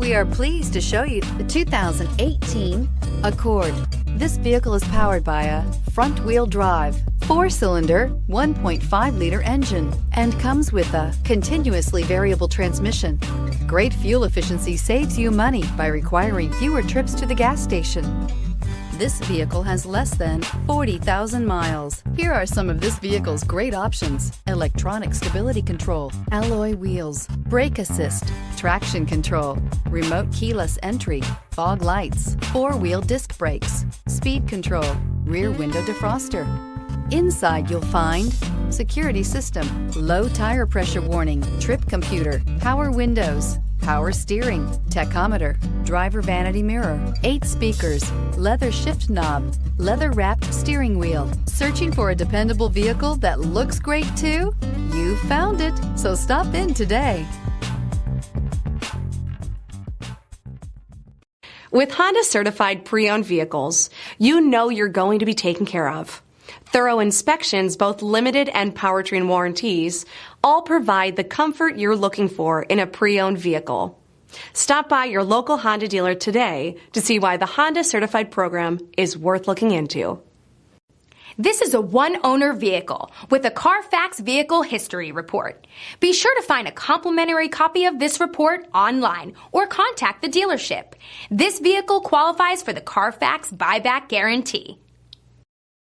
We are pleased to show you the 2018 Accord. This vehicle is powered by a front-wheel drive, 4-cylinder, 1.5-liter engine, and comes with a continuously variable transmission. Great fuel efficiency saves you money by requiring fewer trips to the gas station. This vehicle has less than 40,000 miles. Here are some of this vehicle's great options: electronic stability control, alloy wheels, brake assist, traction control, remote keyless entry, fog lights, 4-wheel disc brakes, speed control, rear window defroster. Inside you'll find security system, low tire pressure warning, trip computer, power windows, power steering, tachometer, driver vanity mirror, 8 speakers, leather shift knob, leather-wrapped steering wheel. Searching for a dependable vehicle that looks great too? You found it, so stop in today. With Honda certified pre-owned vehicles, you know you're going to be taken care of. Thorough inspections, both limited and powertrain warranties, all provide the comfort you're looking for in a pre-owned vehicle. Stop by your local Honda dealer today to see why the Honda Certified program is worth looking into. This is a one-owner vehicle with a Carfax Vehicle History Report. Be sure to find a complimentary copy of this report online or contact the dealership. This vehicle qualifies for the Carfax Buyback Guarantee.